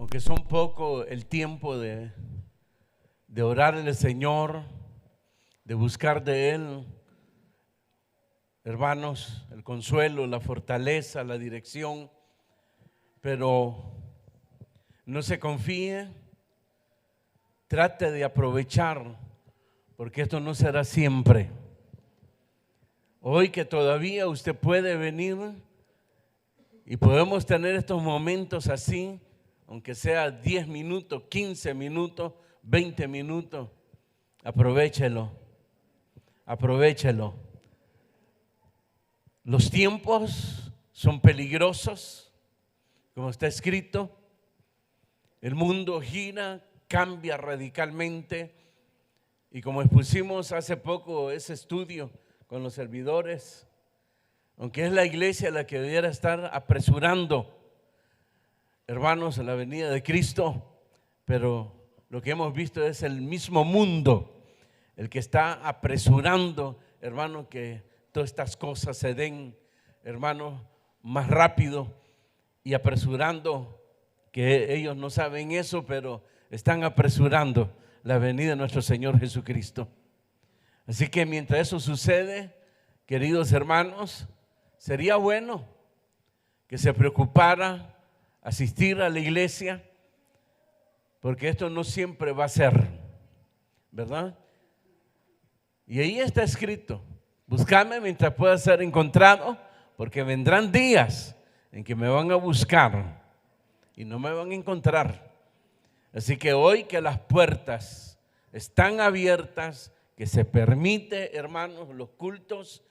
porque son poco el tiempo de orarle al Señor, de buscar de Él, hermanos, el consuelo, la fortaleza, la dirección. Pero no se confíe, trate de aprovechar, porque esto no será siempre. Hoy que todavía usted puede venir y podemos tener estos momentos así, aunque sea 10 minutos, 15 minutos, 20 minutos, aprovéchelo, aprovéchelo. Los tiempos son peligrosos, como está escrito. El mundo gira, cambia radicalmente, y como expusimos hace poco ese estudio con los servidores, aunque es la iglesia la que debiera estar apresurando, hermanos, la venida de Cristo, pero lo que hemos visto es el mismo mundo el que está apresurando, hermanos, que todas estas cosas se den, hermanos, más rápido, y apresurando, que ellos no saben eso, pero están apresurando la venida de nuestro Señor Jesucristo. Así que mientras eso sucede, queridos hermanos, sería bueno que se preocupara asistir a la iglesia, porque esto no siempre va a ser, ¿verdad? Y ahí está escrito: buscadme mientras pueda ser encontrado, porque vendrán días en que me van a buscar y no me van a encontrar. Así que hoy que las puertas están abiertas, que se permite, hermanos, los cultos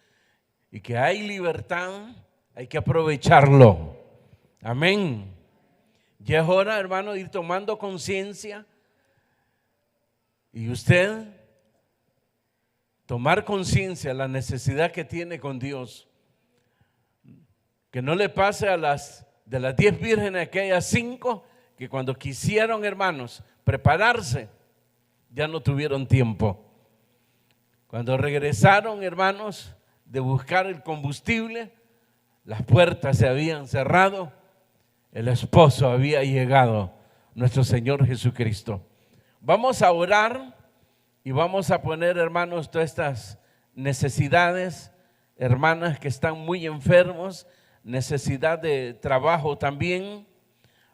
y que hay libertad, hay que aprovecharlo. Amén. Ya es hora, hermano, de ir tomando conciencia, y usted tomar conciencia de la necesidad que tiene con Dios. Que no le pase de las 10 vírgenes, aquellas 5 que cuando quisieron, hermanos, prepararse, ya no tuvieron tiempo. Cuando regresaron, hermanos, de buscar el combustible, las puertas se habían cerrado, el esposo había llegado, nuestro Señor Jesucristo. Vamos a orar y vamos a poner, hermanos, todas estas necesidades, hermanas que están muy enfermos, necesidad de trabajo también.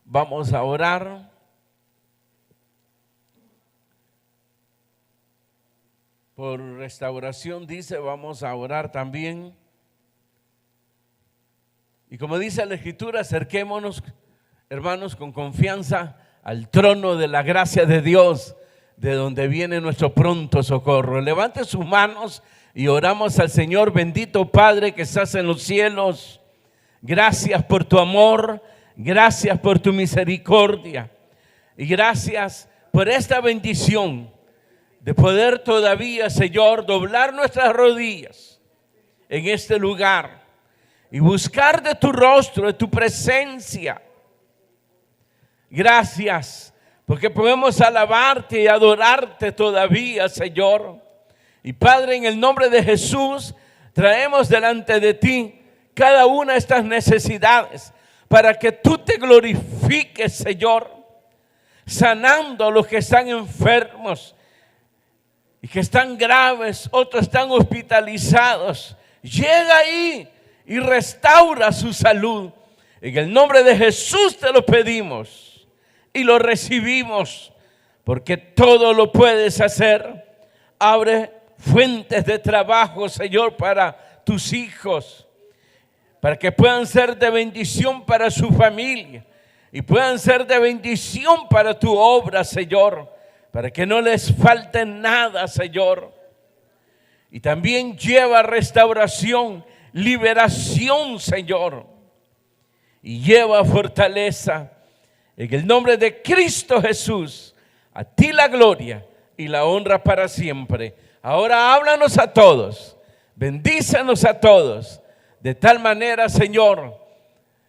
Vamos a orar. Por restauración, dice, vamos a orar también. Y como dice la Escritura, acerquémonos, hermanos, con confianza al trono de la gracia de Dios, de donde viene nuestro pronto socorro. Levante sus manos y oramos al Señor. Bendito Padre que estás en los cielos, gracias por tu amor, gracias por tu misericordia y gracias por esta bendición de poder todavía, Señor, doblar nuestras rodillas en este lugar y buscar de tu rostro, de tu presencia. Gracias, porque podemos alabarte y adorarte todavía, Señor. Y Padre, en el nombre de Jesús, traemos delante de ti cada una de estas necesidades para que tú te glorifiques, Señor, sanando a los que están enfermos y que están graves, otros están hospitalizados. Llega ahí y restaura su salud. En el nombre de Jesús te lo pedimos y lo recibimos, porque todo lo puedes hacer. Abre fuentes de trabajo, Señor, para tus hijos, para que puedan ser de bendición para su familia y puedan ser de bendición para tu obra, Señor, para que no les falte nada, Señor. Y también lleva restauración, liberación, Señor, y lleva fortaleza. En el nombre de Cristo Jesús, a ti la gloria y la honra para siempre. Ahora háblanos a todos, bendícenos a todos, de tal manera, Señor,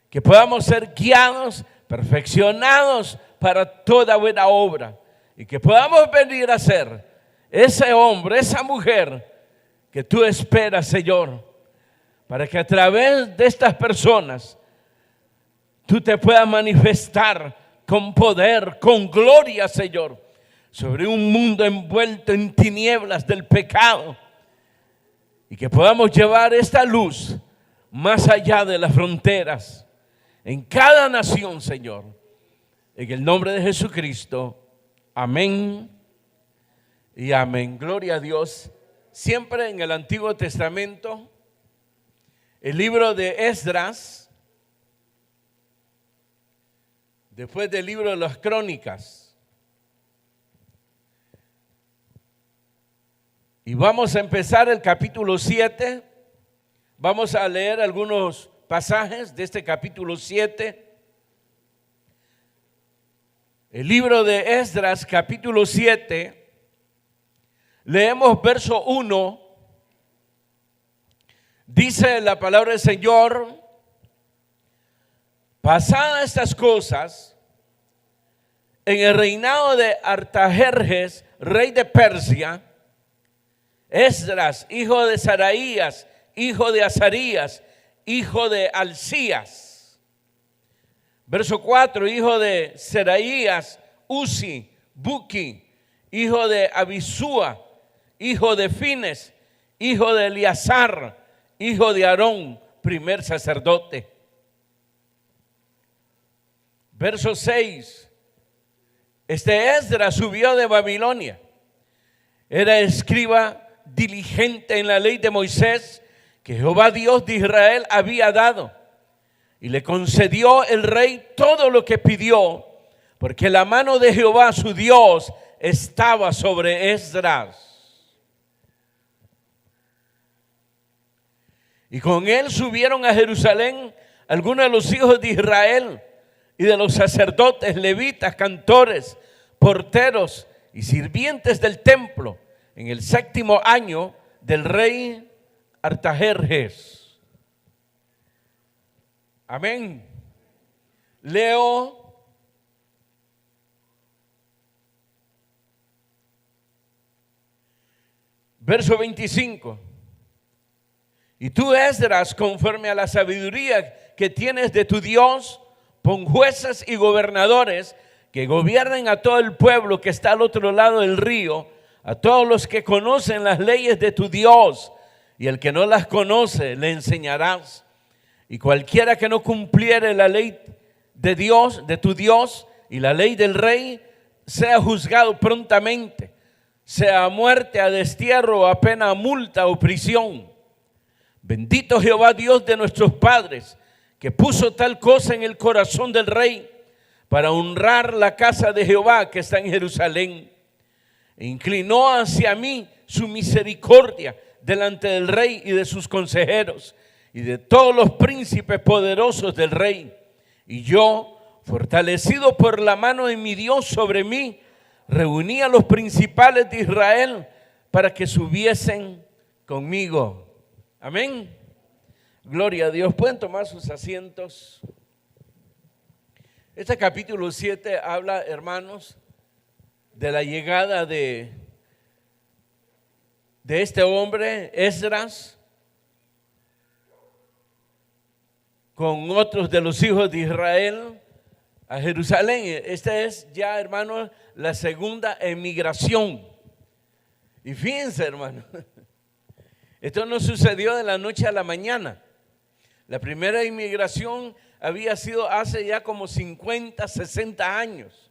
que podamos ser guiados, perfeccionados para toda buena obra, y que podamos venir a ser ese hombre, esa mujer que tú esperas, Señor, para que a través de estas personas tú te puedas manifestar con poder, con gloria, Señor, sobre un mundo envuelto en tinieblas del pecado, y que podamos llevar esta luz más allá de las fronteras, en cada nación, Señor, en el nombre de Jesucristo. Amén y amén. Gloria a Dios. Siempre en el Antiguo Testamento, el libro de Esdras, después del libro de las Crónicas. Y vamos a empezar el capítulo 7. Vamos a leer algunos pasajes de este capítulo 7. El libro de Esdras, capítulo 7. Leemos verso 1. Dice la palabra del Señor: pasadas estas cosas, en el reinado de Artajerjes, rey de Persia, Esdras, hijo de Saraías, hijo de Azarías, hijo de Alcías. Verso 4, hijo de Seraías, Uzi, Buki, hijo de Abisúa, hijo de Fines, hijo de Eleazar, hijo de Aarón, primer sacerdote. Verso 6, este Esdras subió de Babilonia, era escriba diligente en la ley de Moisés que Jehová Dios de Israel había dado, y le concedió el rey todo lo que pidió, porque la mano de Jehová su Dios estaba sobre Esdras. Y con él subieron a Jerusalén algunos de los hijos de Israel y de los sacerdotes, levitas, cantores, porteros y sirvientes del templo, en el 7º año del rey Artajerjes. Amén. Leo verso 25. Y tú, Esdras, conforme a la sabiduría que tienes de tu Dios, pon jueces y gobernadores que gobiernen a todo el pueblo que está al otro lado del río, a todos los que conocen las leyes de tu Dios, y el que no las conoce le enseñarás. Y cualquiera que no cumpliere la ley de Dios, de tu Dios, y la ley del rey, sea juzgado prontamente, sea a muerte, a destierro, a pena, a multa o prisión. Bendito Jehová Dios de nuestros padres, que puso tal cosa en el corazón del rey para honrar la casa de Jehová que está en Jerusalén. E inclinó hacia mí su misericordia delante del rey y de sus consejeros y de todos los príncipes poderosos del rey. Y yo, fortalecido por la mano de mi Dios sobre mí, reuní a los principales de Israel para que subiesen conmigo. Amén. Gloria a Dios. Pueden tomar sus asientos. Este capítulo 7 habla, hermanos, de la llegada de este hombre, Esdras, con otros de los hijos de Israel a Jerusalén. Esta es ya, hermanos, la segunda emigración. Y fíjense, hermanos, esto no sucedió de la noche a la mañana. La primera inmigración había sido hace ya como 50, 60 años.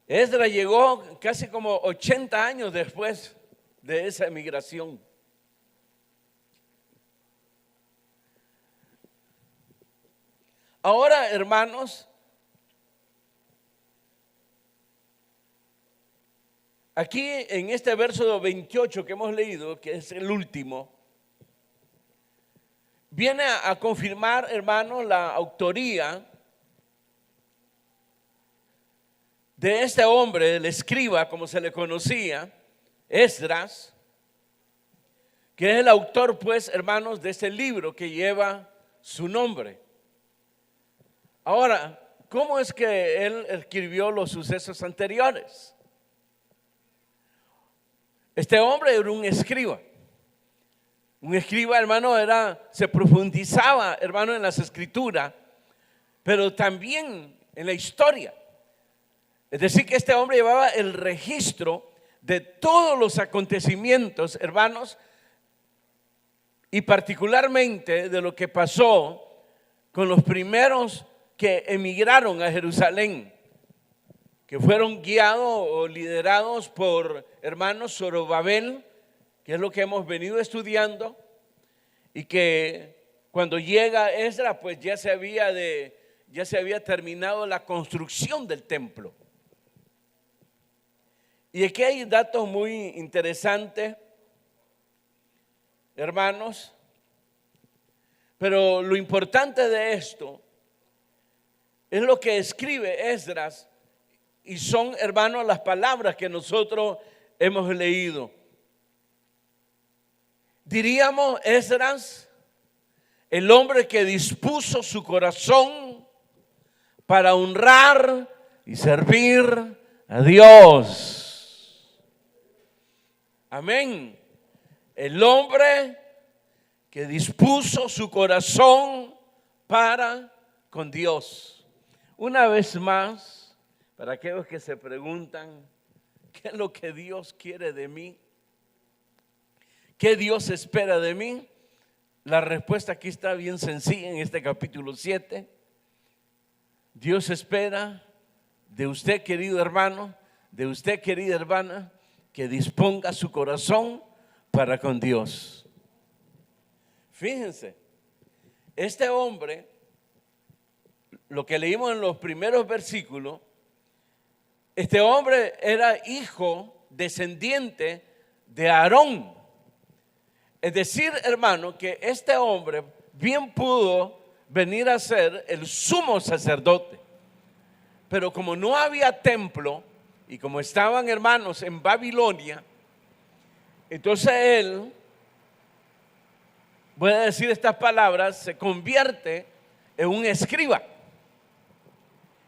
Esdras llegó casi como 80 años después de esa emigración. Ahora, hermanos, aquí en este verso 28 que hemos leído, que es el último, viene a confirmar, hermanos, la autoría de este hombre, el escriba, como se le conocía, Esdras, que es el autor, pues, hermanos, de este libro que lleva su nombre. Ahora, ¿cómo es que él escribió los sucesos anteriores? Este hombre era un escriba. Un escriba, hermano, se profundizaba, hermano, en las escrituras, pero también en la historia. Es decir, que este hombre llevaba el registro de todos los acontecimientos, hermanos, y particularmente de lo que pasó con los primeros que emigraron a Jerusalén, que fueron guiados o liderados por hermanos Zorobabel, que es lo que hemos venido estudiando, y que cuando llega Esdras, pues ya se había terminado la construcción del templo. Y aquí hay datos muy interesantes, hermanos, pero lo importante de esto es lo que escribe Esdras, y son, hermanos, las palabras que nosotros hemos leído. Diríamos, Esdras, el hombre que dispuso su corazón para honrar y servir a Dios. Amén. El hombre que dispuso su corazón para con Dios. Una vez más, para aquellos que se preguntan, ¿qué es lo que Dios quiere de mí? ¿Qué Dios espera de mí? La respuesta aquí está bien sencilla en este capítulo 7. Dios espera de usted, querido hermano, de usted, querida hermana, que disponga su corazón para con Dios. Fíjense, este hombre, lo que leímos en los primeros versículos, este hombre era hijo descendiente de Aarón. Es decir, hermano, que este hombre bien pudo venir a ser el sumo sacerdote, pero como no había templo y como estaban, hermanos, en Babilonia, entonces él, voy a decir estas palabras, se convierte en un escriba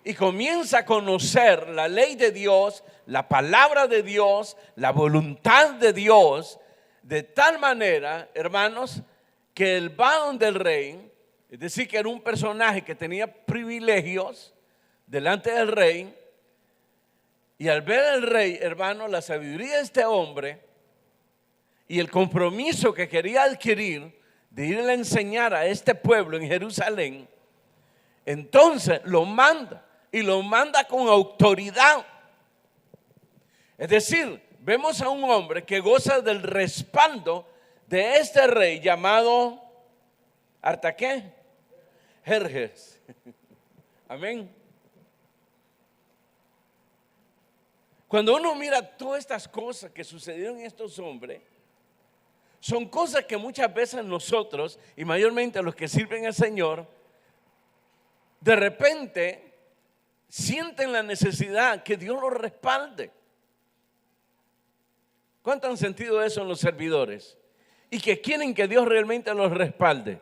y comienza a conocer la ley de Dios, la palabra de Dios, la voluntad de Dios, de tal manera, hermanos, que él va donde el rey, es decir, que era un personaje que tenía privilegios delante del rey, y al ver al rey, hermano, la sabiduría de este hombre y el compromiso que quería adquirir de irle a enseñar a este pueblo en Jerusalén, entonces lo manda, y lo manda con autoridad. Es decir, vemos a un hombre que goza del respaldo de este rey llamado Artaqué, Jerjes. Amén. Cuando uno mira todas estas cosas que sucedieron en estos hombres, son cosas que muchas veces nosotros, y mayormente los que sirven al Señor, de repente sienten la necesidad que Dios los respalde. ¿Cuánto han sentido eso en los servidores? Y que quieren que Dios realmente los respalde.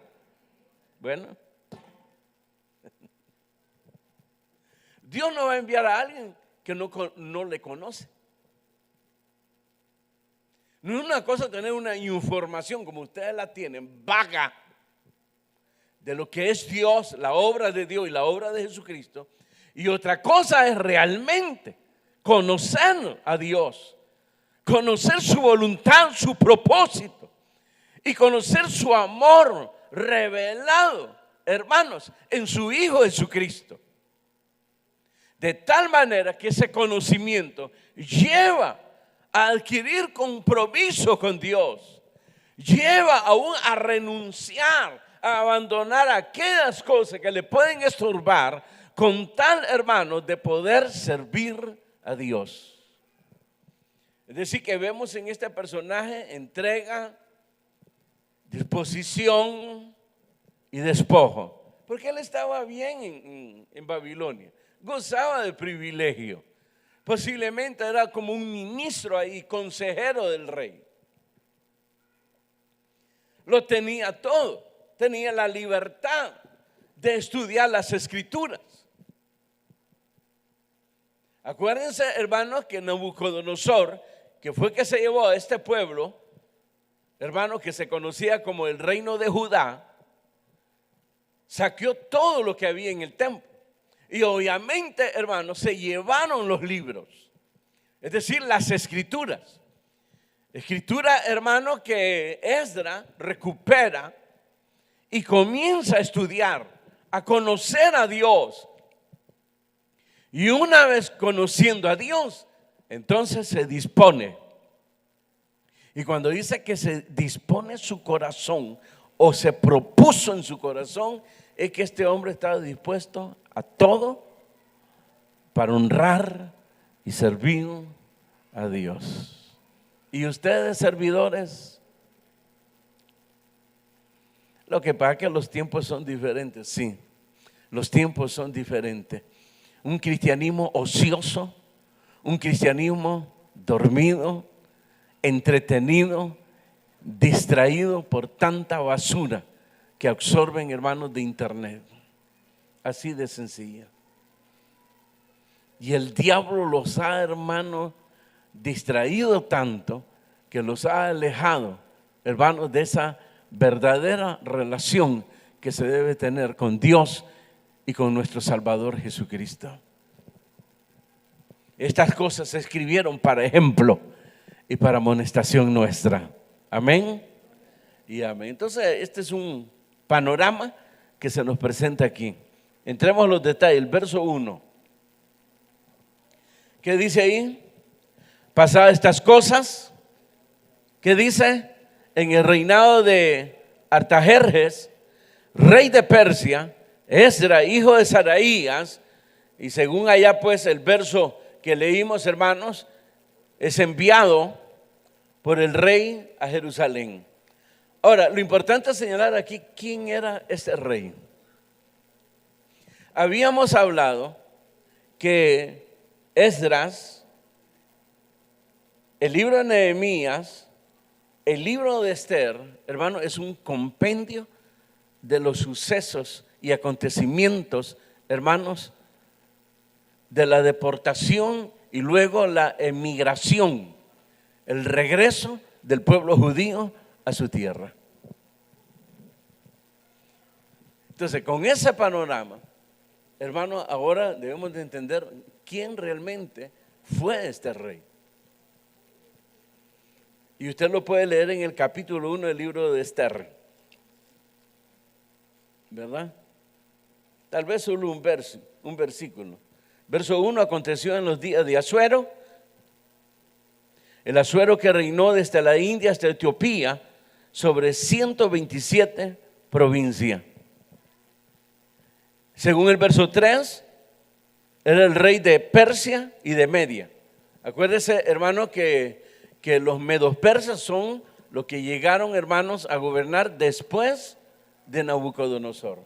Bueno, Dios no va a enviar a alguien que no le conoce. No es una cosa tener una información como ustedes la tienen, vaga, de lo que es Dios, la obra de Dios y la obra de Jesucristo. Y otra cosa es realmente conocer a Dios, conocer su voluntad, su propósito y conocer su amor revelado, hermanos, en su Hijo Jesucristo. De tal manera que ese conocimiento lleva a adquirir compromiso con Dios, lleva aún a renunciar, a abandonar aquellas cosas que le pueden estorbar, con tal, hermano, de poder servir a Dios. Es decir, que vemos en este personaje entrega, disposición y despojo, porque él estaba bien en Babilonia, gozaba de privilegio, posiblemente era como un ministro ahí, consejero del rey. Lo tenía todo, tenía la libertad de estudiar las escrituras. Acuérdense, hermanos, que Nabucodonosor, que fue que se llevó a este pueblo, hermanos, que se conocía como el reino de Judá, saqueó todo lo que había en el templo. Y obviamente, hermanos, se llevaron los libros, es decir, las escrituras. Escritura, hermano, que Esdras recupera y comienza a estudiar, a conocer a Dios. Y una vez conociendo a Dios, entonces se dispone. Y cuando dice que se dispone su corazón o se propuso en su corazón, es que este hombre estaba dispuesto a todo para honrar y servir a Dios. Y ustedes, servidores, lo que pasa es que los tiempos son diferentes, sí, los tiempos son diferentes. Un cristianismo ocioso, un cristianismo dormido, entretenido, distraído por tanta basura que absorben, hermanos, de internet. Así de sencilla. Y el diablo los ha, hermanos, distraído tanto que los ha alejado, hermanos, de esa verdadera relación que se debe tener con Dios y con nuestro Salvador Jesucristo. Estas cosas se escribieron para ejemplo y para amonestación nuestra. Amén y amén. Entonces, este es un panorama que se nos presenta aquí. Entremos a los detalles. El verso 1. ¿Qué dice ahí? Pasadas estas cosas, ¿qué dice? En el reinado de Artajerjes, rey de Persia, Esdras, hijo de Saraías, y según allá pues el verso que leímos, hermanos, es enviado por el rey a Jerusalén. Ahora, lo importante es señalar aquí quién era este rey. Habíamos hablado que Esdras, el libro de Nehemías, el libro de Esther, hermano, es un compendio de los sucesos y acontecimientos, hermanos, de la deportación y luego la emigración, el regreso del pueblo judío a su tierra. Entonces, con ese panorama, hermano, ahora debemos de entender quién realmente fue este rey. Y usted lo puede leer en el capítulo 1 del libro de Esther, ¿verdad? Tal vez solo un versículo. Verso 1: aconteció en los días de Asuero, el Asuero que reinó desde la India hasta Etiopía sobre 127 provincias. Según el verso 3, era el rey de Persia y de Media. Acuérdese, hermano, que los medos persas son los que llegaron, hermanos, a gobernar después de Nabucodonosor.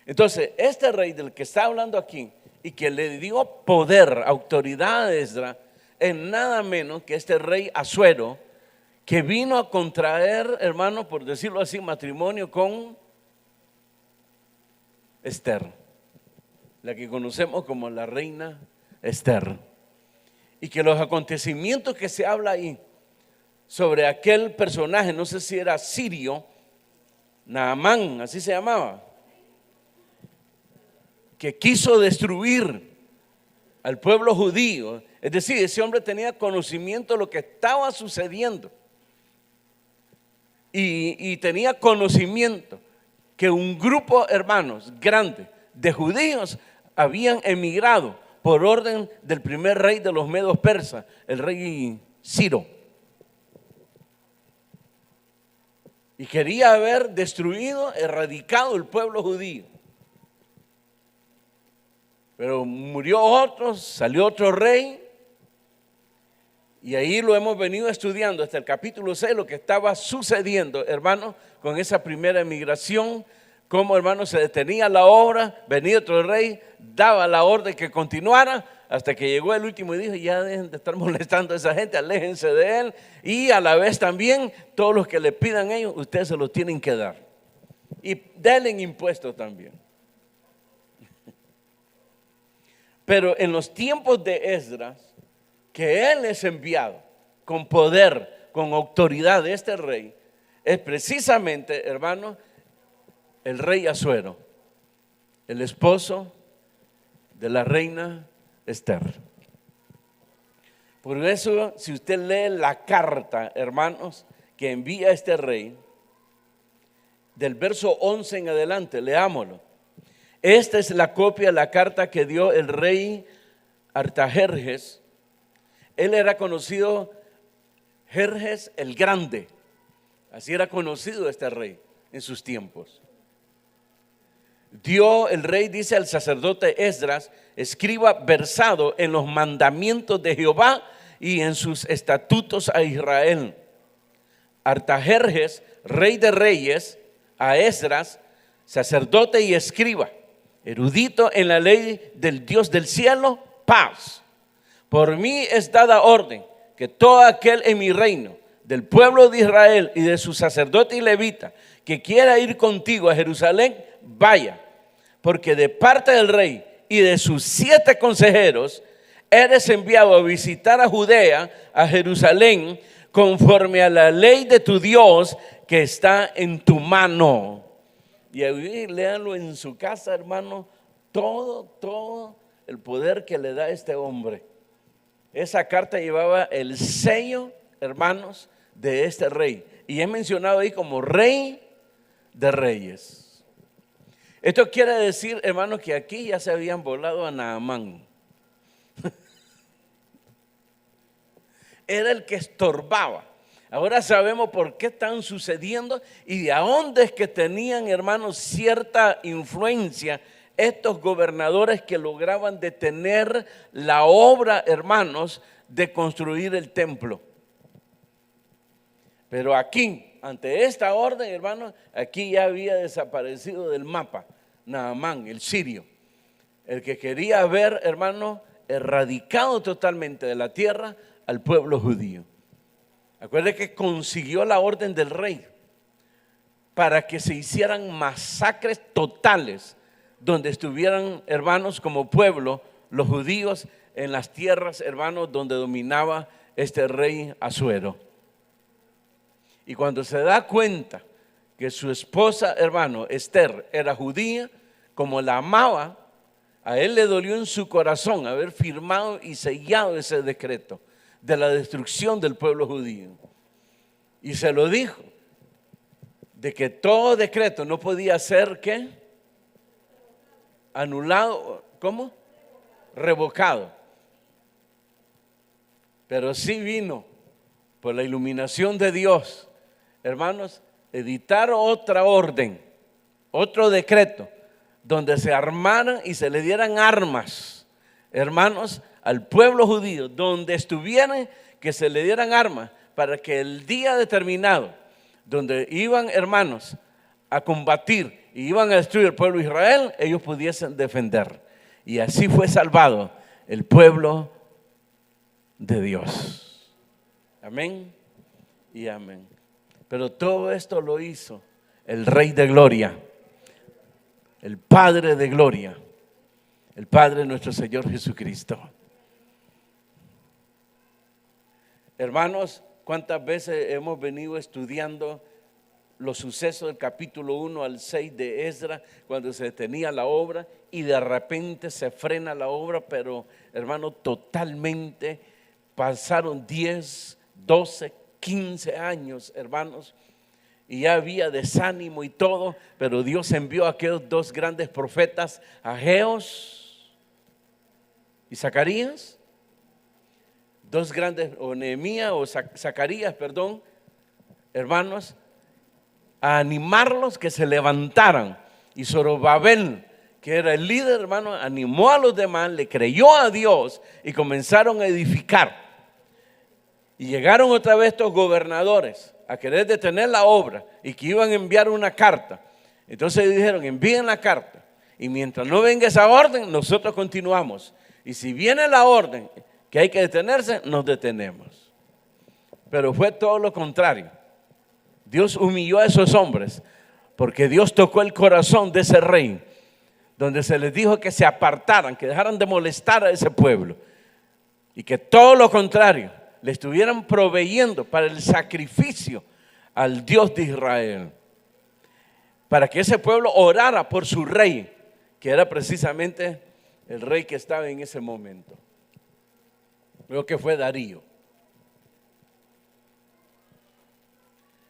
Entonces, este rey del que está hablando aquí y que le dio poder, autoridad a Esdras, es nada menos que este rey Asuero, que vino a contraer, hermano, por decirlo así, matrimonio con Esther, la que conocemos como la reina Esther. Y que los acontecimientos que se habla ahí sobre aquel personaje, no sé si era sirio, Naamán, así se llamaba, que quiso destruir al pueblo judío. Es decir, ese hombre tenía conocimiento de lo que estaba sucediendo y tenía conocimiento que un grupo, hermanos, grande de judíos habían emigrado por orden del primer rey de los medos persas, el rey Ciro, y quería haber destruido, erradicado el pueblo judío. Pero murió otro, salió otro rey, y ahí lo hemos venido estudiando hasta el capítulo 6, lo que estaba sucediendo, hermanos, con esa primera emigración, cómo, hermanos, se detenía la obra, venía otro rey, daba la orden que continuara, hasta que llegó el último y dijo: ya dejen de estar molestando a esa gente, aléjense de él, y a la vez también todos los que le pidan a ellos, ustedes se los tienen que dar, y denle impuestos también. Pero en los tiempos de Esdras, que él es enviado con poder, con autoridad de este rey, es precisamente, hermano, el rey Asuero, el esposo de la reina Esther. Por eso, si usted lee la carta, hermanos, que envía este rey, del verso 11 en adelante, leámoslo. Esta es la copia de la carta que dio el rey Artajerjes. Él era conocido Jerjes el Grande. Así era conocido este rey en sus tiempos. Dio el rey, dice al sacerdote Esdras, escriba versado en los mandamientos de Jehová y en sus estatutos a Israel. Artajerjes, rey de reyes, a Esdras, sacerdote y escriba, erudito en la ley del Dios del cielo, paz. Por mí es dada orden que todo aquel en mi reino, del pueblo de Israel y de su sacerdote y levita, que quiera ir contigo a Jerusalén, vaya, porque de parte del rey y de sus 7 consejeros, eres enviado a visitar a Judea, a Jerusalén, conforme a la ley de tu Dios que está en tu mano. Y ahí léanlo en su casa, hermano, todo el poder que le da este hombre. Esa carta llevaba el sello, hermanos, de este rey. Y es mencionado ahí como rey de reyes. Esto quiere decir, hermanos, que aquí ya se habían volado a Naamán. Era el que estorbaba. Ahora sabemos por qué están sucediendo y de dónde es que tenían, hermanos, cierta influencia estos gobernadores que lograban detener la obra, hermanos, de construir el templo. Pero aquí, ante esta orden, hermanos, aquí ya había desaparecido del mapa Naamán, el sirio, el que quería ver, hermanos, erradicado totalmente de la tierra al pueblo judío. Acuérdense que consiguió la orden del rey para que se hicieran masacres totales donde estuvieran, hermanos, como pueblo, los judíos en las tierras, hermanos, donde dominaba este rey Asuero. Y cuando se da cuenta que su esposa, hermano, Esther, era judía, como la amaba, a él le dolió en su corazón haber firmado y sellado ese decreto de la destrucción del pueblo judío. Y se lo dijo, de que todo decreto no podía ser, ¿qué? Anulado, ¿cómo? Revocado. Pero sí vino, por la iluminación de Dios, hermanos, editar otra orden, otro decreto, donde se armaran y se le dieran armas, hermanos, al pueblo judío, donde estuvieran, que se le dieran armas, para que el día determinado, donde iban, hermanos, a combatir y iban a destruir el pueblo de Israel, ellos pudiesen defender. Y así fue salvado el pueblo de Dios. Amén y amén. Pero todo esto lo hizo el Rey de Gloria, el Padre de Gloria, el Padre de nuestro Señor Jesucristo. Hermanos, ¿cuántas veces hemos venido estudiando los sucesos del capítulo 1 al 6 de Esdras, cuando se detenía la obra y de repente se frena la obra? Pero, hermano, totalmente pasaron 10, 12, 15 años, hermanos, y ya había desánimo y todo, pero Dios envió a aquellos 2 grandes profetas, Ageo y Zacarías, 2 grandes, o Nehemías o Zacarías, perdón, hermanos, a animarlos que se levantaran. Y Zorobabel, que era el líder, hermano, animó a los demás, le creyó a Dios y comenzaron a edificar. Y llegaron otra vez estos gobernadores a querer detener la obra y que iban a enviar una carta. Entonces dijeron, envíen la carta y mientras no venga esa orden, nosotros continuamos. Y si viene la orden que hay que detenerse, nos detenemos. Pero fue todo lo contrario. Dios humilló a esos hombres porque Dios tocó el corazón de ese rey, donde se les dijo que se apartaran, que dejaran de molestar a ese pueblo y que todo lo contrario, le estuvieran proveyendo para el sacrificio al Dios de Israel. para que ese pueblo orara por su rey, que era precisamente el rey que estaba en ese momento. Creo que fue Darío.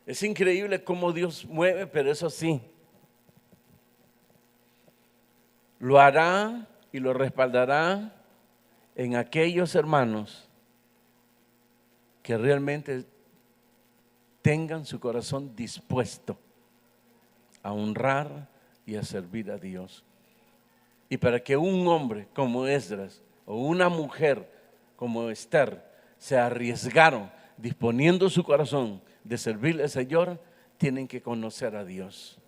Es increíble cómo Dios mueve, pero eso sí, lo hará y lo respaldará en aquellos hermanos que realmente tengan su corazón dispuesto a honrar y a servir a Dios. Y para que un hombre como Esdras o una mujer como Esther se arriesgaron disponiendo su corazón de servirle al Señor, tienen que conocer a Dios.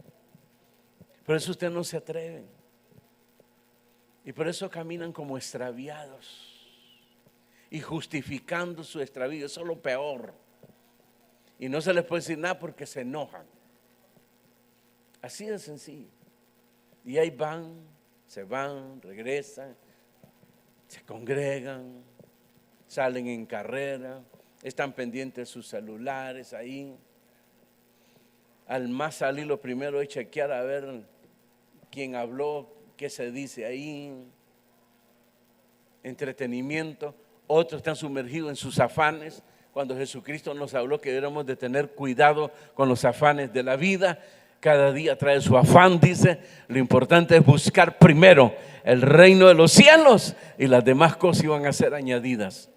Por eso usted no se atreve. Y por eso caminan como extraviados y justificando su extravío. Eso es lo peor. Y no se les puede decir nada porque se enojan. Así de sencillo. Y ahí se van, regresan, se congregan, salen en carrera, están pendientes de sus celulares ahí. Al más salir, lo primero es chequear a ver quién habló, qué se dice ahí. Entretenimiento. Otros están sumergidos en sus afanes. Cuando Jesucristo nos habló que deberíamos de tener cuidado con los afanes de la vida, cada día trae su afán, dice. Lo importante es buscar primero el reino de los cielos y las demás cosas iban a ser añadidas.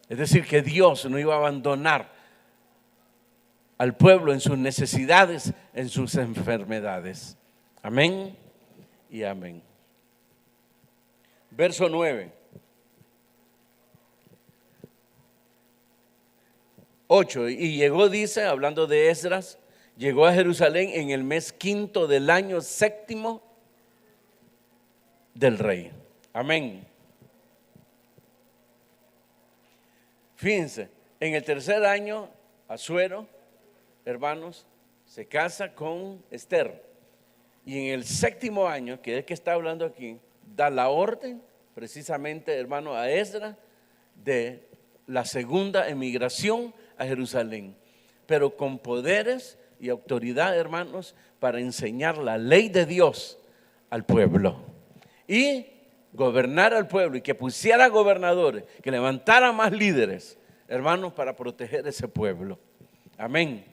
Es decir, que Dios no iba a abandonar al pueblo en sus necesidades, en sus enfermedades. Amén y amén. Verso 9. 8. Y llegó, dice, hablando de Esdras, llegó a Jerusalén en el mes 5 del año 7 del rey. Amén. Fíjense, en el 3er año, Asuero, hermanos, se casa con Esther. Y en el 7º año, que es el que está hablando aquí, da la orden, precisamente, hermano, a Esdras, de la segunda emigración a Jerusalén, pero con poderes y autoridad, hermanos, para enseñar la ley de Dios al pueblo y gobernar al pueblo, y que pusiera gobernadores, que levantara más líderes, hermanos, para proteger ese pueblo. Amén.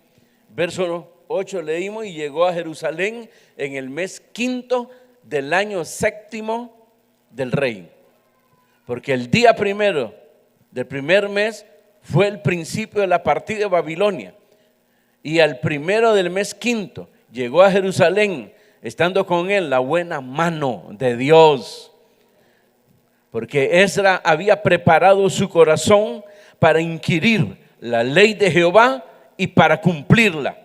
Verso 8 leímos: y llegó a Jerusalén en el mes 5 del año 7 del rey, porque el día primero del primer mes fue el principio de la partida de Babilonia. Y al primero del mes 5 llegó a Jerusalén, estando con él la buena mano de Dios, porque Esdras había preparado su corazón para inquirir la ley de Jehová y para cumplirla.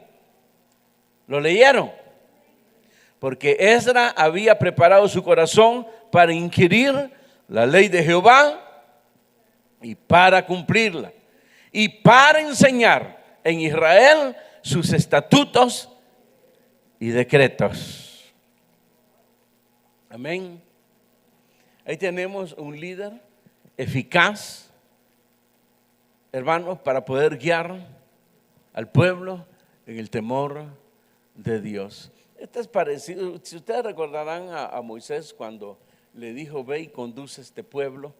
¿Lo leyeron? Porque Esdras había preparado su corazón para inquirir la ley de Jehová y para cumplirla, y para enseñar en Israel sus estatutos y decretos. Amén. Ahí tenemos un líder eficaz, hermanos, para poder guiar al pueblo en el temor de Dios. Esto es parecido, si ustedes recordarán a Moisés cuando le dijo: ve y conduce este pueblo.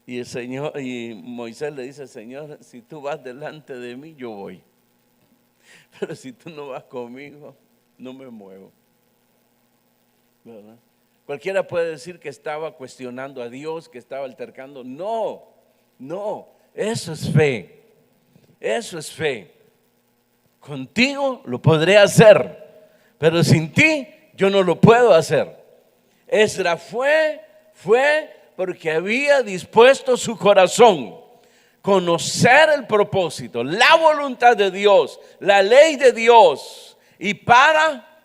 Y Moisés le dice: Señor, si tú vas delante de mí, yo voy. Pero si tú no vas conmigo, no me muevo. ¿Verdad? Cualquiera puede decir que estaba cuestionando a Dios, que estaba altercando. No, eso es fe. Eso es fe. Contigo lo podré hacer, pero sin ti yo no lo puedo hacer. Esdras fue porque había dispuesto su corazón, conocer el propósito, la voluntad de Dios, la ley de Dios, y para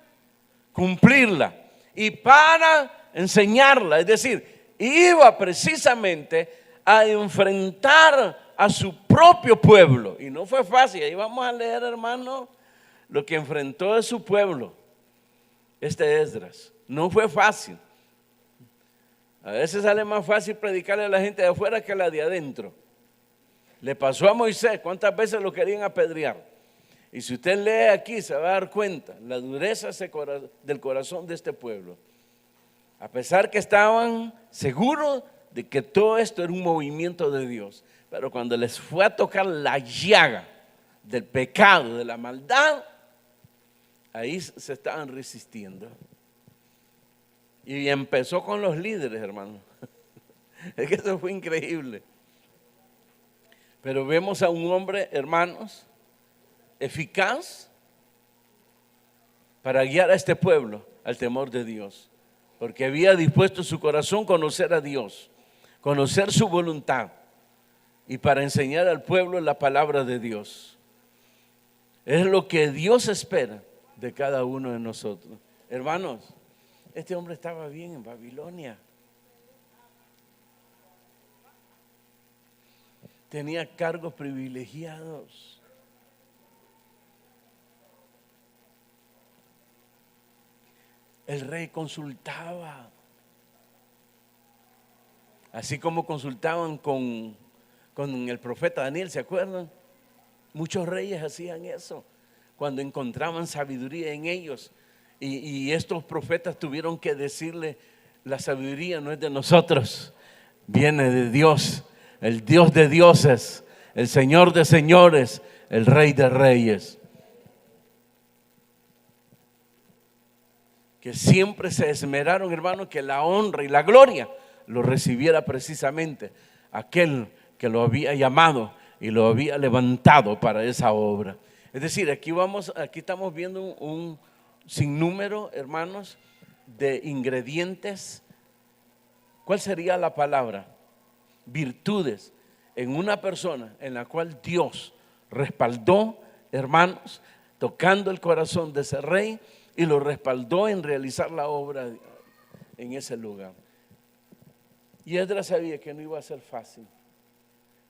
cumplirla y para enseñarla. Es decir, iba precisamente a enfrentar a su propio pueblo, y no fue fácil. Ahí vamos a leer, hermano, lo que enfrentó de su pueblo Esdras. No fue fácil. A veces sale más fácil predicarle a la gente de afuera que a la de adentro. Le pasó a Moisés. ¿Cuántas veces lo querían apedrear? Y si usted lee aquí se va a dar cuenta la dureza del corazón de este pueblo. A pesar que estaban seguros de que todo esto era un movimiento de Dios, pero cuando les fue a tocar la llaga del pecado, de la maldad, ahí se estaban resistiendo. Y empezó con los líderes, hermano. Es que eso fue increíble. Pero vemos a un hombre, hermanos, eficaz para guiar a este pueblo al temor de Dios, porque había dispuesto su corazón a conocer a Dios, conocer su voluntad y para enseñar al pueblo la palabra de Dios. Es lo que Dios espera de cada uno de nosotros. Hermanos, este hombre estaba bien en Babilonia. Tenía cargos privilegiados. El rey consultaba, así como consultaban con el profeta Daniel, ¿se acuerdan? Muchos reyes hacían eso cuando encontraban sabiduría en ellos. Y estos profetas tuvieron que decirle: la sabiduría no es de nosotros, viene de Dios, el Dios de dioses, el Señor de señores, el Rey de reyes. Que siempre se esmeraron, hermano, que la honra y la gloria lo recibiera precisamente aquel que lo había llamado y lo había levantado para esa obra. Es decir, aquí estamos viendo un sinnúmero, hermanos, de ingredientes. ¿Cuál sería la palabra? Virtudes en una persona en la cual Dios respaldó, hermanos, tocando el corazón de ese rey, y lo respaldó en realizar la obra en ese lugar. Y Esdras sabía que no iba a ser fácil,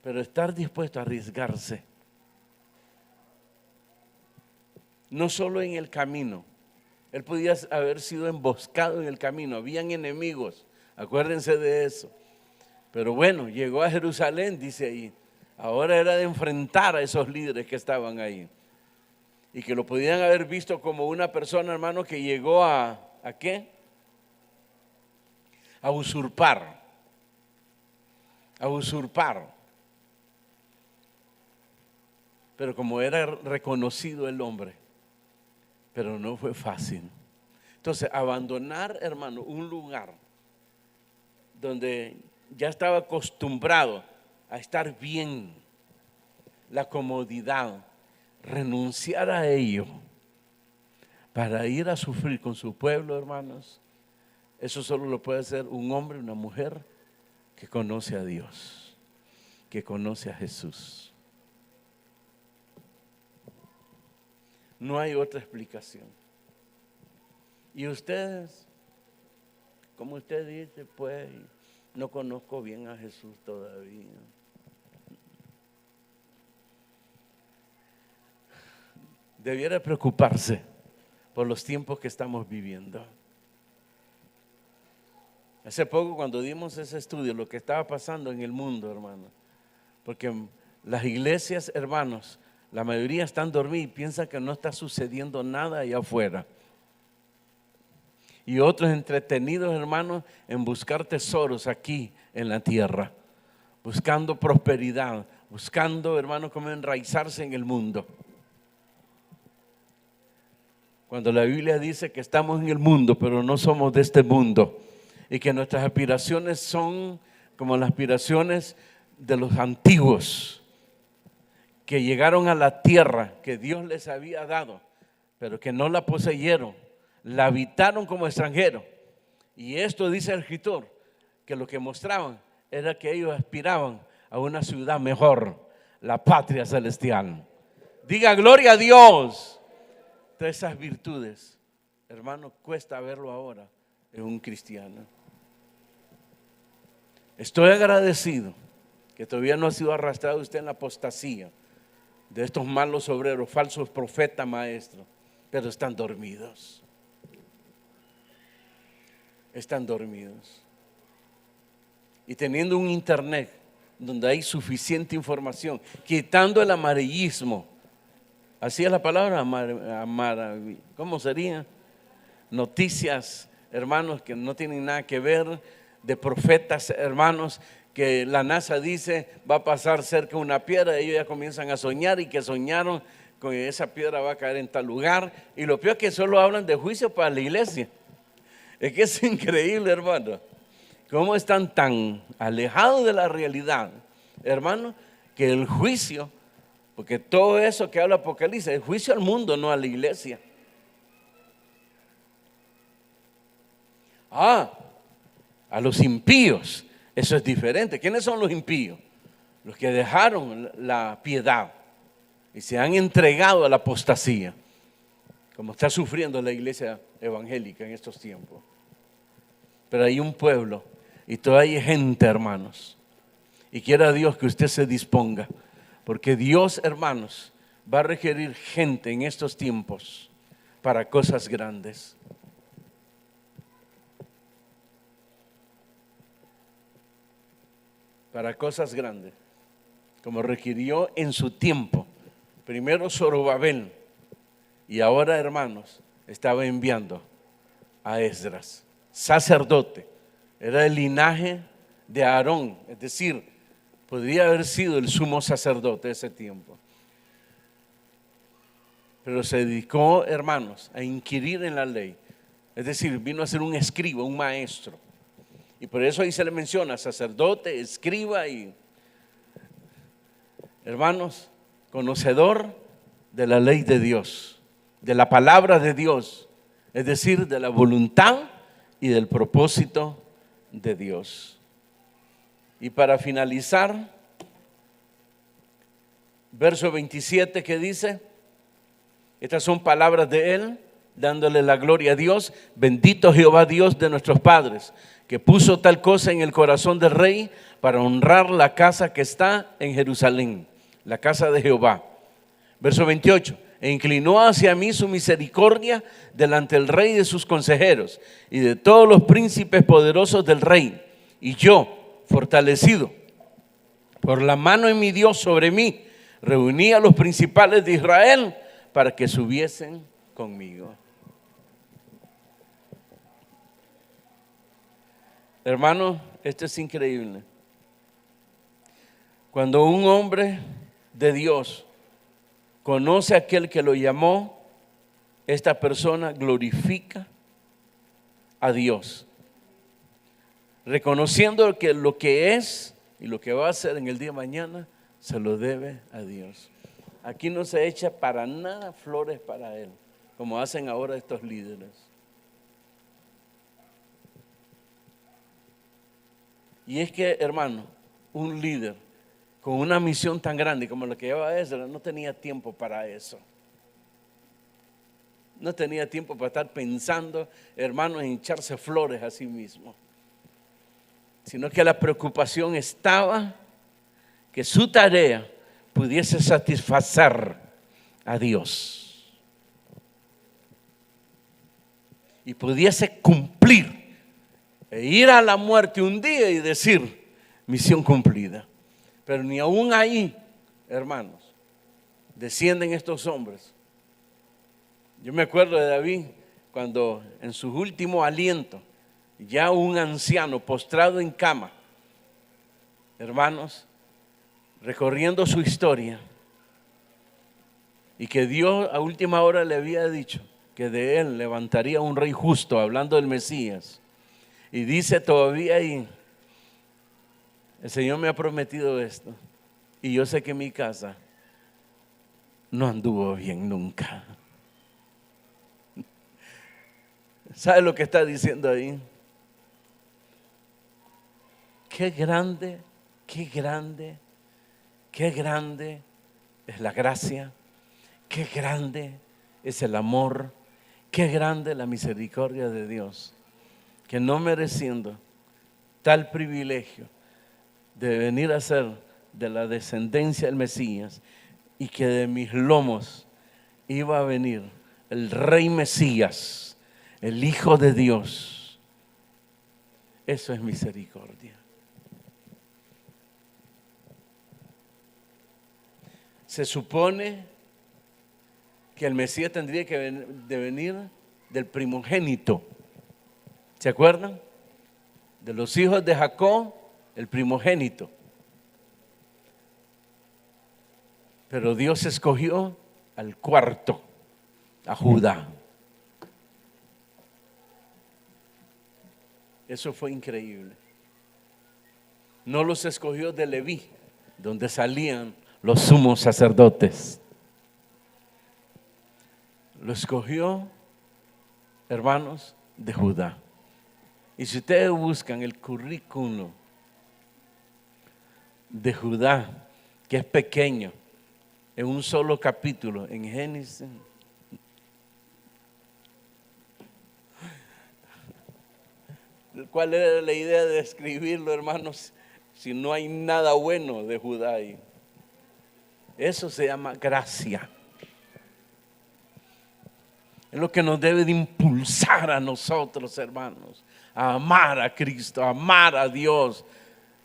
pero estar dispuesto a arriesgarse, no solo en el camino. Él podía haber sido emboscado en el camino, habían enemigos, acuérdense de eso. Pero bueno, llegó a Jerusalén, dice ahí. Ahora era de enfrentar a esos líderes que estaban ahí. Y que lo podían haber visto como una persona, hermano, que llegó ¿a qué? A usurpar. A usurpar. Pero como era reconocido el hombre, pero no fue fácil. Entonces, abandonar, hermano, un lugar donde ya estaba acostumbrado a estar bien, la comodidad, renunciar a ello para ir a sufrir con su pueblo, hermanos, eso solo lo puede hacer un hombre, una mujer que conoce a Dios, que conoce a Jesús. No hay otra explicación. Y ustedes, como usted dice, pues no conozco bien a Jesús todavía. Debiera preocuparse por los tiempos que estamos viviendo. Hace poco, cuando dimos ese estudio, lo que estaba pasando en el mundo, hermano, porque las iglesias, hermanos, la mayoría están dormidas y piensan que no está sucediendo nada allá afuera. Y otros entretenidos, hermanos, en buscar tesoros aquí en la tierra, buscando prosperidad, buscando, hermanos, cómo enraizarse en el mundo. Cuando la Biblia dice que estamos en el mundo, pero no somos de este mundo, y que nuestras aspiraciones son como las aspiraciones de los antiguos, que llegaron a la tierra que Dios les había dado, pero que no la poseyeron, la habitaron como extranjeros. Y esto dice el escritor, que lo que mostraban era que ellos aspiraban a una ciudad mejor, la patria celestial. Diga gloria a Dios. Todas esas virtudes, hermano, cuesta verlo ahora en un cristiano. Estoy agradecido que todavía no ha sido arrastrado usted en la apostasía de estos malos obreros, falsos profetas, maestros, pero están dormidos. Están dormidos. Y teniendo un internet donde hay suficiente información, quitando el amarillismo, Así es la palabra, ¿cómo sería? Noticias, hermanos, que no tienen nada que ver, de profetas, hermanos, que la NASA dice va a pasar cerca de una piedra, ellos ya comienzan a soñar y que soñaron con que esa piedra va a caer en tal lugar, y lo peor es que solo hablan de juicio para la iglesia. Es que es increíble, hermano, cómo están tan alejados de la realidad, hermano, que el juicio, porque todo eso que habla Apocalipsis, el juicio al mundo, no a la iglesia. A los impíos, eso es diferente. ¿Quiénes son los impíos? Los que dejaron la piedad y se han entregado a la apostasía, como está sufriendo la iglesia evangélica en estos tiempos. Pero hay un pueblo y todavía hay gente, hermanos, y quiera Dios que usted se disponga, porque Dios, hermanos, va a requerir gente en estos tiempos para cosas grandes. Para cosas grandes, como requirió en su tiempo, primero Zorobabel, y ahora, hermanos, estaba enviando a Esdras, sacerdote, era el linaje de Aarón, es decir, podría haber sido el sumo sacerdote de ese tiempo. Pero se dedicó, hermanos, a inquirir en la ley, es decir, vino a ser un escriba, un maestro. Y por eso ahí se le menciona sacerdote, escriba y, hermanos, conocedor de la ley de Dios, de la palabra de Dios, es decir, de la voluntad y del propósito de Dios. Y para finalizar, verso 27 que dice, estas son palabras de él, dándole la gloria a Dios. Bendito Jehová Dios de nuestros padres, que puso tal cosa en el corazón del rey para honrar la casa que está en Jerusalén, la casa de Jehová. Verso 28, e inclinó hacia mí su misericordia delante del rey y de sus consejeros y de todos los príncipes poderosos del rey. Y yo, fortalecido por la mano de mi Dios sobre mí, reuní a los principales de Israel para que subiesen conmigo. Hermano, esto es increíble. Cuando un hombre de Dios conoce a aquel que lo llamó, esta persona glorifica a Dios, reconociendo que lo que es y lo que va a hacer en el día de mañana se lo debe a Dios. Aquí no se echa para nada flores para él, como hacen ahora estos líderes. Y es que, hermano, un líder con una misión tan grande como la que lleva Esdras no tenía tiempo para eso. No tenía tiempo para estar pensando, hermano, en echarse flores a sí mismo. Sino que la preocupación estaba que su tarea pudiese satisfacer a Dios y pudiese cumplir e ir a la muerte un día y decir, misión cumplida. Pero ni aún ahí, hermanos, descienden estos hombres. Yo me acuerdo de David cuando en su último aliento, ya un anciano postrado en cama, hermanos, recorriendo su historia, y que Dios a última hora le había dicho que de él levantaría un rey justo, hablando del Mesías. Y dice todavía ahí, el Señor me ha prometido esto, y yo sé que mi casa no anduvo bien nunca. ¿Sabe lo que está diciendo ahí? Qué grande, qué grande, qué grande es la gracia, qué grande es el amor, qué grande la misericordia de Dios, que no mereciendo tal privilegio de venir a ser de la descendencia del Mesías y que de mis lomos iba a venir el Rey Mesías, el Hijo de Dios. Eso es misericordia. Se supone que el Mesías tendría que venir del primogénito. ¿Se acuerdan? De los hijos de Jacob, el primogénito. Pero Dios escogió al cuarto, a Judá. Eso fue increíble. No los escogió de Leví, donde salían los sumos sacerdotes. Lo escogió, hermanos, de Judá. Y si ustedes buscan el currículo de Judá, que es pequeño, en un solo capítulo, en Génesis, ¿cuál era la idea de escribirlo, hermanos? Si no hay nada bueno de Judá ahí. Eso se llama gracia. Es lo que nos debe de impulsar a nosotros, hermanos, a amar a Cristo, a amar a Dios.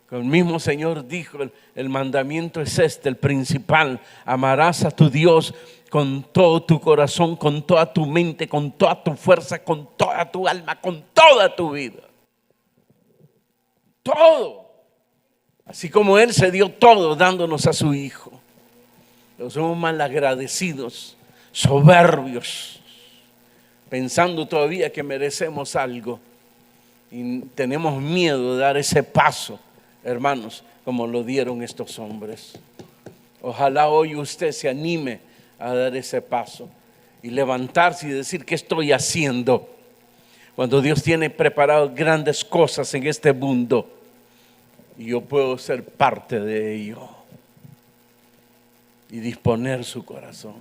El mismo Señor dijo, el mandamiento es este, el principal: amarás a tu Dios con todo tu corazón, con toda tu mente, con toda tu fuerza, con toda tu alma, con toda tu vida. Todo. Así como Él se dio todo dándonos a su Hijo. Pero somos malagradecidos, soberbios, pensando todavía que merecemos algo. Y tenemos miedo de dar ese paso, hermanos, como lo dieron estos hombres. Ojalá hoy usted se anime a dar ese paso y levantarse y decir: ¿qué estoy haciendo? Cuando Dios tiene preparado grandes cosas en este mundo y yo puedo ser parte de ello y disponer su corazón.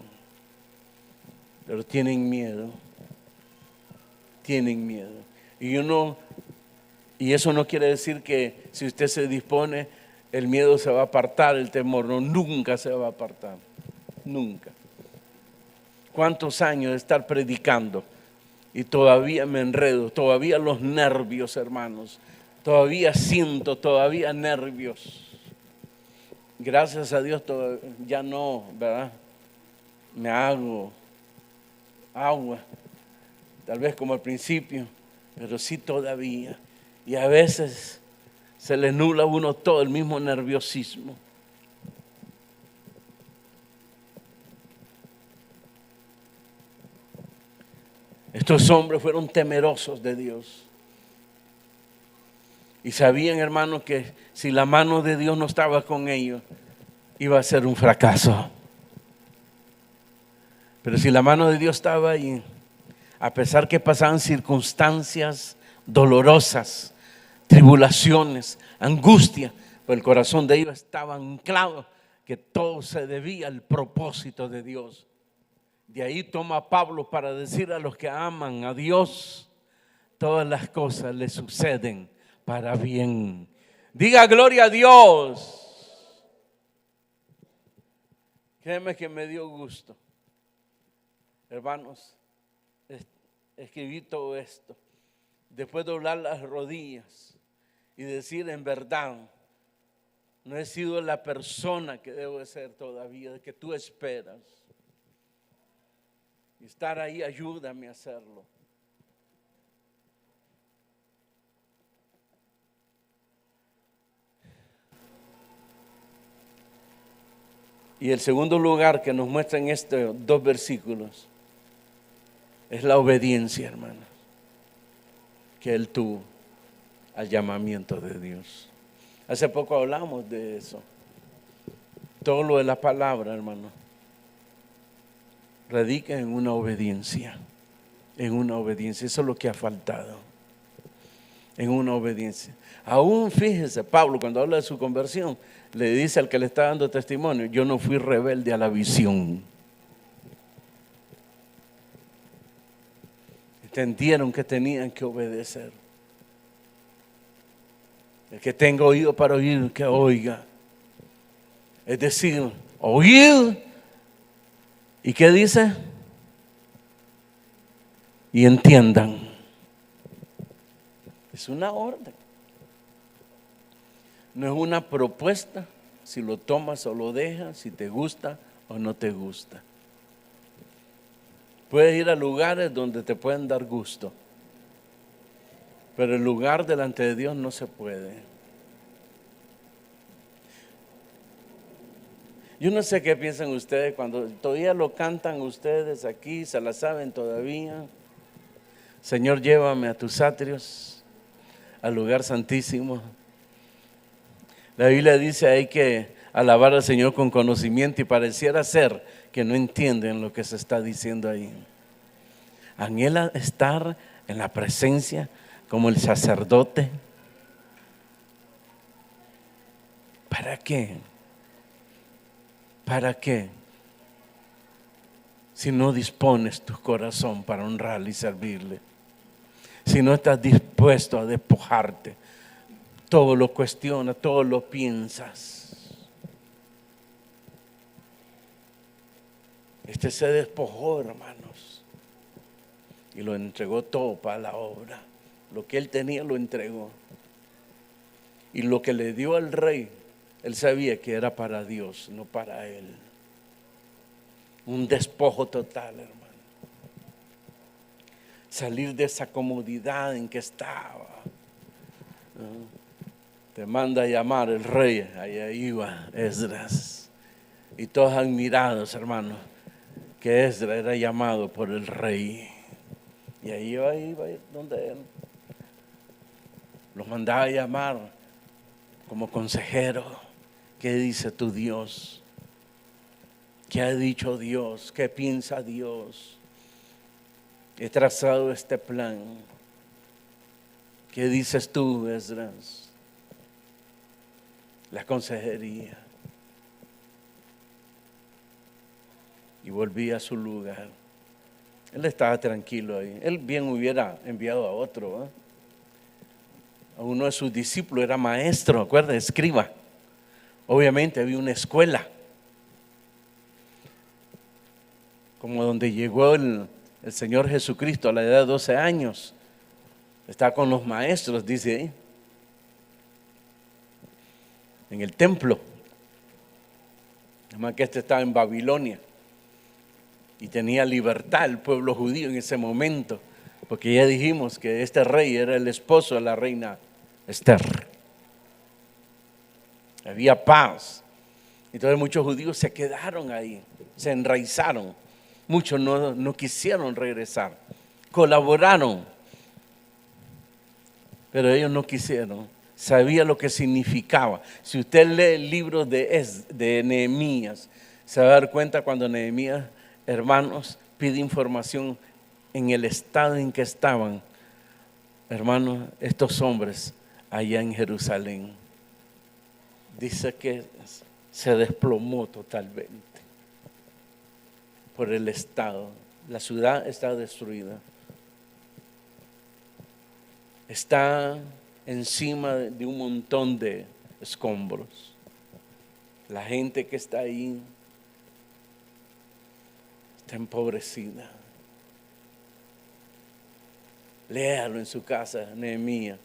Pero tienen miedo. Tienen miedo. Y eso no quiere decir que si usted se dispone, el miedo se va a apartar, el temor no, nunca se va a apartar, nunca. ¿Cuántos años de estar predicando y todavía me enredo, todavía los nervios, hermanos, todavía siento, todavía nervios? Gracias a Dios ya no, ¿verdad? Me hago agua, tal vez como al principio, pero sí todavía. Y a veces se le nubla a uno todo el mismo nerviosismo. Estos hombres fueron temerosos de Dios. Y sabían, hermanos, que si la mano de Dios no estaba con ellos, iba a ser un fracaso. Pero si la mano de Dios estaba ahí, a pesar que pasaban circunstancias dolorosas, tribulaciones, angustia, pues el corazón de ellos estaba anclado, que todo se debía al propósito de Dios. De ahí toma Pablo para decir a los que aman a Dios: todas las cosas les suceden para bien. Diga gloria a Dios. Créeme que me dio gusto, hermanos, escribí todo esto, después de doblar las rodillas y decir: en verdad, no he sido la persona que debo de ser todavía, que tú esperas. Y estar ahí, ayúdame a hacerlo. Y el segundo lugar que nos muestra en estos dos versículos es la obediencia, hermanos, que él tuvo al llamamiento de Dios. Hace poco hablamos de eso. Todo lo de la palabra, hermano, radica en una obediencia. En una obediencia. Eso es lo que ha faltado. En una obediencia. Aún fíjese, Pablo, cuando habla de su conversión, le dice al que le está dando testimonio: yo no fui rebelde a la visión. Entendieron que tenían que obedecer. El que tenga oído para oír, que oiga. Es decir, oír. ¿Y qué dice? Y entiendan. Es una orden. No es una propuesta, si lo tomas o lo dejas, si te gusta o no te gusta. Puedes ir a lugares donde te pueden dar gusto, pero el lugar delante de Dios no se puede. Yo no sé qué piensan ustedes cuando todavía lo cantan ustedes aquí, se la saben todavía. Señor, llévame a tus atrios, al lugar santísimo. La Biblia dice hay que alabar al Señor con conocimiento y pareciera ser que no entienden lo que se está diciendo ahí. Anhela estar en la presencia como el sacerdote. ¿Para qué? ¿Para qué? Si no dispones tu corazón para honrarle y servirle. Si no estás dispuesto a despojarte, todo lo cuestionas, todo lo piensas. Este se despojó, hermanos, y lo entregó todo para la obra. Lo que él tenía lo entregó. Y lo que le dio al rey, él sabía que era para Dios, no para él. Un despojo total, hermano. Salir de esa comodidad en que estaba. Te manda a llamar el rey, allá iba Esdras. Y todos admirados, hermano, que Esdras era llamado por el rey. Y ahí iba donde él. Los mandaba a llamar como consejero. ¿Qué dice tu Dios? ¿Qué ha dicho Dios? ¿Qué piensa Dios? He trazado este plan. ¿Qué dices tú, Esdras? La consejería. Y volví a su lugar. Él estaba tranquilo ahí. Él bien hubiera enviado a otro, a uno de sus discípulos, era maestro, ¿acuerda? Escriba. Obviamente había una escuela. Como donde llegó el Señor Jesucristo a la edad de 12 años. Está con los maestros, dice ahí. En el templo. Además que estaba en Babilonia. Y tenía libertad el pueblo judío en ese momento. Porque ya dijimos que este rey era el esposo de la reina Esther. Había paz. Entonces muchos judíos se quedaron ahí. Se enraizaron. Muchos no quisieron regresar. Colaboraron. Pero ellos no quisieron. Sabía lo que significaba. Si usted lee el libro de Nehemías, se va a dar cuenta cuando Nehemías, hermanos, pide información en el estado en que estaban, hermanos, estos hombres allá en Jerusalén. Dice que se desplomó totalmente por el estado. La ciudad está destruida. Está encima de un montón de escombros. La gente que está ahí está empobrecida. Léalo en su casa, Nehemías,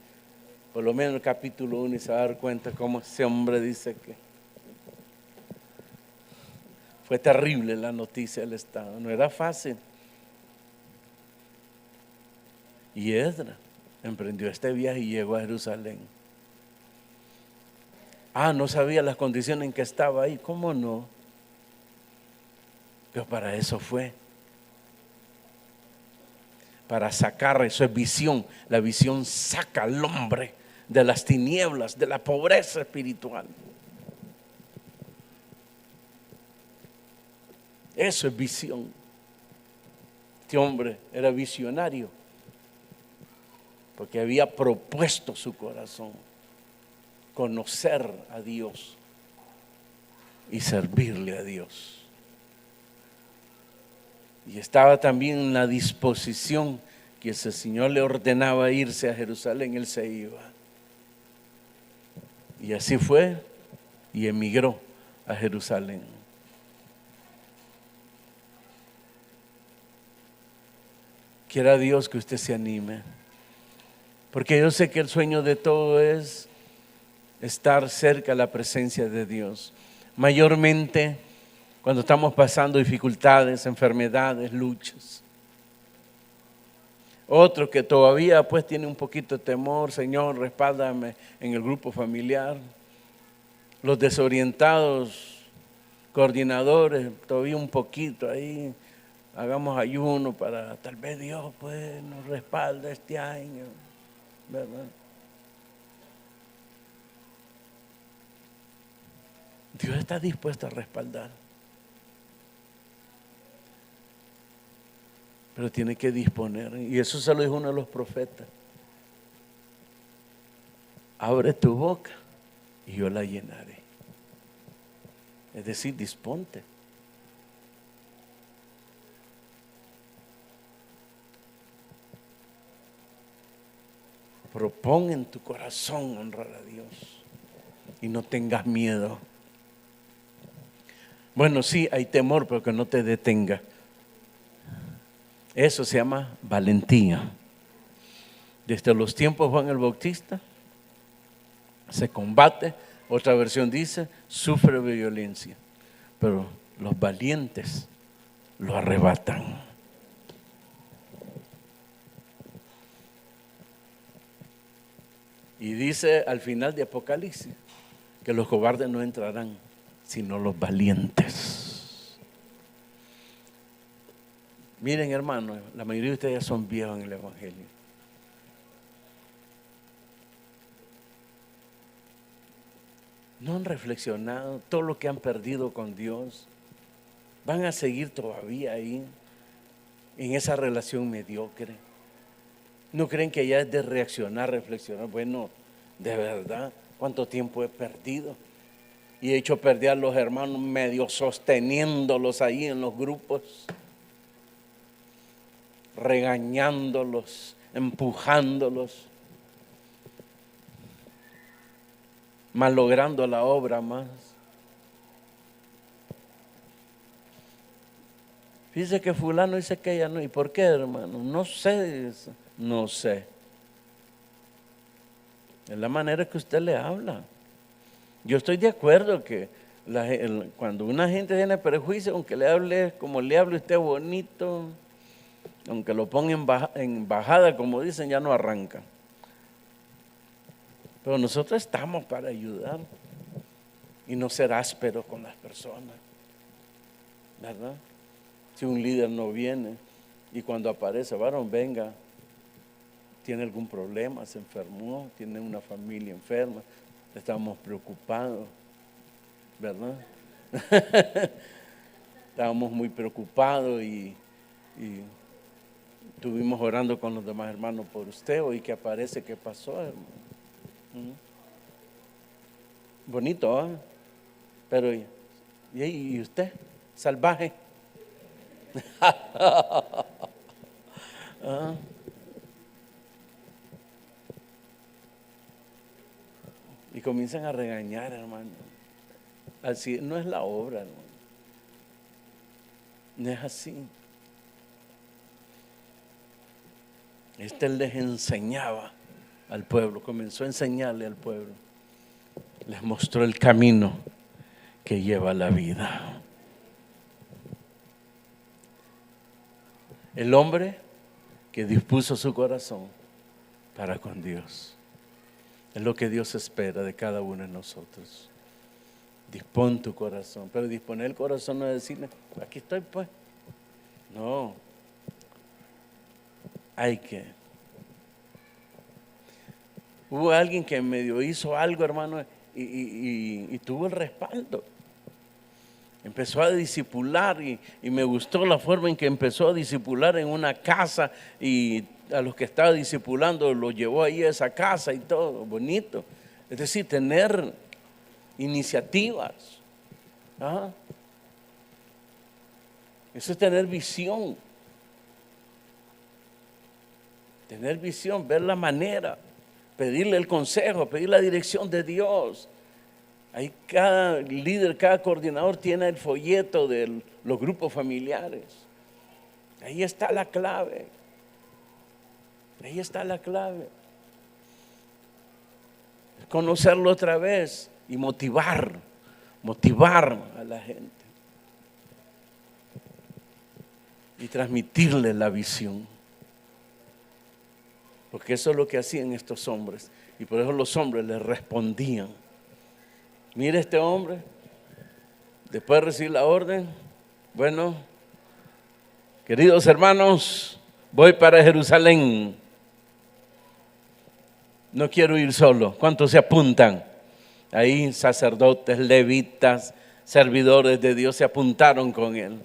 por lo menos el capítulo 1, y se va a dar cuenta cómo ese hombre dice que fue terrible la noticia del Estado. No era fácil. Y Esdras emprendió este viaje y llegó a Jerusalén. No sabía las condiciones en que estaba ahí. ¿Cómo no? Pero para eso fue. Para sacar, eso es visión. La visión saca al hombre de las tinieblas, de la pobreza espiritual. Eso es visión. Este hombre era visionario porque había propuesto su corazón conocer a Dios y servirle a Dios. Y estaba también en la disposición que ese Señor le ordenaba irse a Jerusalén, él se iba. Y así fue y emigró a Jerusalén. Quiera Dios que usted se anime, porque yo sé que el sueño de todo es estar cerca de la presencia de Dios. Mayormente cuando estamos pasando dificultades, enfermedades, luchas. Otro que todavía pues tiene un poquito de temor, Señor, respáldame en el grupo familiar. Los desorientados, coordinadores, todavía un poquito ahí. Hagamos ayuno para tal vez Dios pues nos respalde este año, ¿verdad? Dios está dispuesto a respaldar, pero tiene que disponer, y eso se lo dijo uno de los profetas: abre tu boca y yo la llenaré. Es decir, disponte. Propón en tu corazón honrar a Dios y no tengas miedo. Bueno, sí, hay temor, pero que no te detenga. Eso se llama valentía. Desde los tiempos de Juan el Bautista se combate, otra versión dice, sufre violencia, pero los valientes lo arrebatan. Y dice al final de Apocalipsis que los cobardes no entrarán, sino los valientes. Miren, hermanos, la mayoría de ustedes ya son viejos en el Evangelio. No han reflexionado todo lo que han perdido con Dios. Van a seguir todavía ahí, en esa relación mediocre. ¿No creen que ya es de reaccionar, reflexionar? Bueno, de verdad, ¿cuánto tiempo he perdido? Y he hecho perder a los hermanos medio sosteniéndolos ahí en los grupos, regañándolos, empujándolos, malogrando la obra más. Dice que fulano dice que ella no. ¿Y por qué, hermano? No sé, no sé. Es la manera que usted le habla. Yo estoy de acuerdo que cuando una gente tiene prejuicio, aunque le hable como le hable usted bonito, aunque lo ponga en bajada, como dicen, ya no arranca. Pero nosotros estamos para ayudar y no ser áspero con las personas, ¿verdad? Si un líder no viene y cuando aparece, varón, venga, tiene algún problema, se enfermó, tiene una familia enferma, estamos preocupados, ¿verdad? Estábamos muy preocupados y estuvimos orando con los demás hermanos por usted. Hoy que aparece, ¿qué pasó, hermano? Bonito, ¿eh? Pero ¿y usted? Salvaje. Y comienzan a regañar, hermano. Así no es la obra, hermano. No es así. Él les enseñaba al pueblo, comenzó a enseñarle al pueblo. Les mostró el camino que lleva a la vida. El hombre que dispuso su corazón para con Dios. Es lo que Dios espera de cada uno de nosotros. Dispón tu corazón. Pero disponer el corazón no es decirle, aquí estoy pues. No. Hay que. Hubo alguien que medio hizo algo, hermano, y tuvo el respaldo. Empezó a discipular y me gustó la forma en que empezó a discipular en una casa, y a los que estaba discipulando los llevó ahí a esa casa y todo, bonito. Es decir, tener iniciativas. ¿Ah? Eso es tener visión. Tener visión, ver la manera, pedirle el consejo, pedir la dirección de Dios. Ahí cada líder, cada coordinador tiene el folleto de los grupos familiares. Ahí está la clave. Ahí está la clave. Conocerlo otra vez y motivar a la gente. Y transmitirle la visión. Porque eso es lo que hacían estos hombres. Y por eso los hombres les respondían. Mire este hombre, después de recibir la orden, bueno, queridos hermanos, voy para Jerusalén. No quiero ir solo. ¿Cuántos se apuntan? Ahí sacerdotes, levitas, servidores de Dios se apuntaron con él.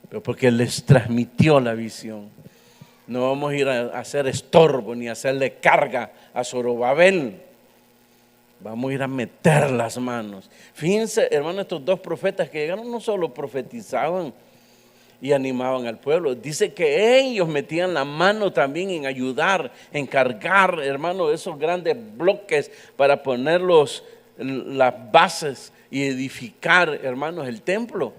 Pero porque les transmitió la visión. No vamos a ir a hacer estorbo ni a hacerle carga a Zorobabel. Vamos a ir a meter las manos. Fíjense, hermanos, estos dos profetas que llegaron no solo profetizaban y animaban al pueblo. Dice que ellos metían la mano también en ayudar, en cargar, hermano, esos grandes bloques para poner las bases y edificar, hermanos, el templo.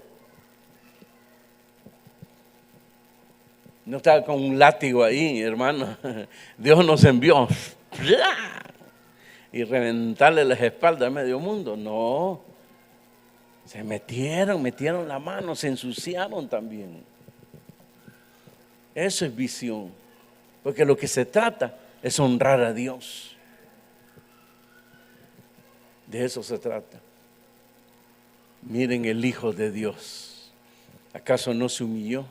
No estaba con un látigo ahí, hermano. Dios nos envió y reventarle las espaldas a medio mundo. No. Se metieron la mano, se ensuciaron también. Eso es visión. Porque lo que se trata es honrar a Dios. De eso se trata. Miren el Hijo de Dios. ¿Acaso no se humilló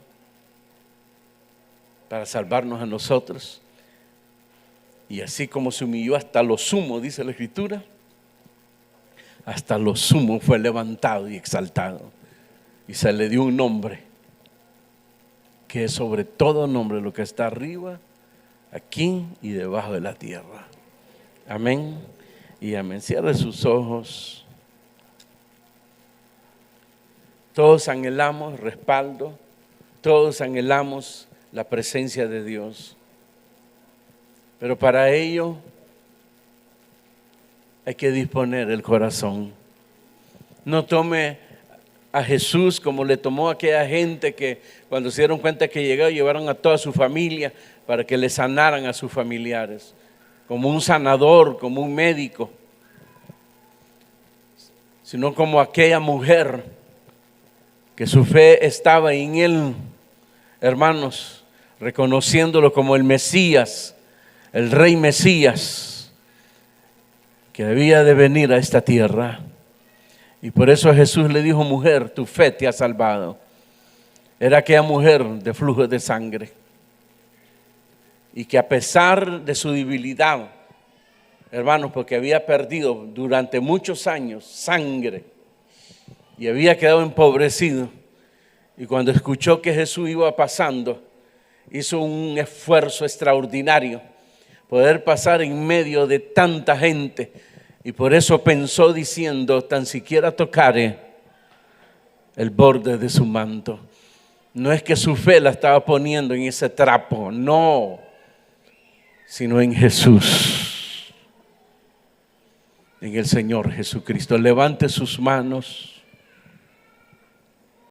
para salvarnos a nosotros? Y así como se humilló hasta lo sumo, dice la Escritura, hasta lo sumo fue levantado y exaltado. Y se le dio un nombre que es sobre todo nombre, lo que está arriba, aquí y debajo de la tierra. Amén y amén. Cierre sus ojos. Todos anhelamos respaldo, todos anhelamos la presencia de Dios. Pero para ello hay que disponer el corazón. No tome a Jesús como le tomó a aquella gente que cuando se dieron cuenta que llegó, llevaron a toda su familia para que le sanaran a sus familiares. Como un sanador, como un médico. Sino como aquella mujer que su fe estaba en él, hermanos, reconociéndolo como el Mesías, el Rey Mesías, que debía de venir a esta tierra. Y por eso Jesús le dijo: mujer, tu fe te ha salvado. Era aquella mujer de flujo de sangre, y que a pesar de su debilidad, hermanos, porque había perdido durante muchos años sangre y había quedado empobrecido, y cuando escuchó que Jesús iba pasando, hizo un esfuerzo extraordinario poder pasar en medio de tanta gente. Y por eso pensó diciendo: tan siquiera tocare el borde de su manto. No es que su fe la estaba poniendo en ese trapo, no, sino en Jesús, en el Señor Jesucristo. Levante sus manos.